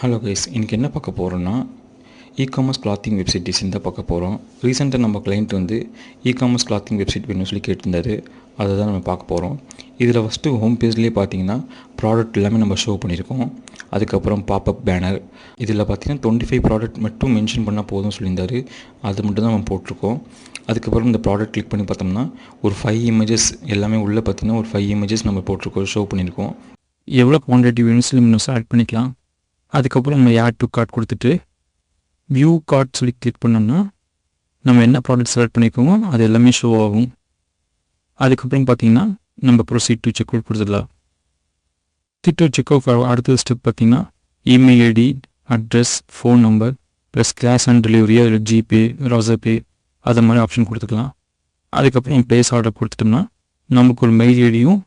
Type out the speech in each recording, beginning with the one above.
Hello guys, இன்றைக்கி என்ன பார்க்க போகிறோன்னா இ-காமர்ஸ் கிளாத்திங் வெப்சைட் டிசைன் தான் பார்க்க போகிறோம். ரீசெண்டாக நம்ம கிளைண்ட் வந்து இ-காமர்ஸ் கிளாத்திங் வெப்சைட் வேணும்னு சொல்லி கேட்டிருந்தாரு. அதை தான் நம்ம பார்க்க போகிறோம். இதில் ஃபஸ்ட்டு ஹோம் பேஜ்லேயே பார்த்தீங்கன்னா ப்ராடக்ட் எல்லாமே நம்ம ஷோ பண்ணியிருக்கோம். அதுக்கப்புறம் பாப்அப் பேனர், இதில் பார்த்தீங்கன்னா 25 ப்ராடக்ட் மட்டும் மென்ஷன் பண்ணால் போதும் சொல்லியிருந்தாரு. அது மட்டும் தான் நம்ம போட்டிருக்கோம். அதுக்கப்புறம் இந்த ப்ராடக்ட் கிளிக் பண்ணி பார்த்தோம்னா ஒரு 5 இமேஜஸ் எல்லாமே உள்ளே பார்த்தீங்கன்னா ஒரு 5 இமேஜஸ் நம்ம போட்டிருக்கோம், ஷோ பண்ணியிருக்கோம். எவ்வளோ குவான்டிட்டி வேணும் சொல்லி நம்ம செலக்ட் பண்ணிக்கலாம். அதுக்கப்புறம் நம்ம ஆட் டு கார்ட் கொடுத்துட்டு வியூ கார்ட் சொல்லி கிளிக் பண்ணோம்னா நம்ம என்ன ப்ராடக்ட் செலக்ட் பண்ணியிருக்கோமோ அது எல்லாமே ஷோ ஆகும். அதுக்கப்புறம் பார்த்தீங்கன்னா நம்ம ப்ரொசீட் டு செக் அவுட் கொடுத்துடலாம். செக் அவுட் அடுத்த ஸ்டெப் பார்த்தீங்கன்னா email ID, address, phone number plus cash on delivery, அதில் ஜிபே, ராசர்பே அது மாதிரி ஆப்ஷன் கொடுத்துக்கலாம். அதுக்கப்புறம் ப்ளேஸ் ஆர்டர் கொடுத்துட்டோம்னா நமக்கு ஒரு மெயில் ஐடியும்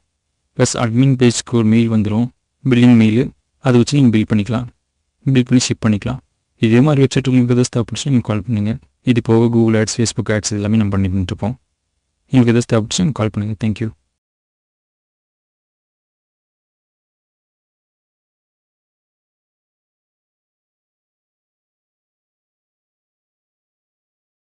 ப்ளஸ் அட்மின் பேஜ்க்கு ஒரு மெயில் வந்துடும், பில்லிங் மெயில். அதை வச்சு நீங்கள் பில் பண்ணிக்கலாம், பில் பண்ணி ஷிப் பண்ணிக்கலாம். இதே மாதிரி வெப்சைட் உங்களுக்கு எதாவது தேவைப்படுச்சு நீங்கள் கால் பண்ணுங்கள். இது போக கூகுள் ஆட்ஸ், ஃபேஸ்புக் ஆட்ஸ் எல்லாமே நம்ம பண்ணிட்டு இருப்போம். உங்களுக்கு எதாவது தேவைப்படுச்சு நீங்கள் கால் பண்ணுங்கள். தேங்க்யூ.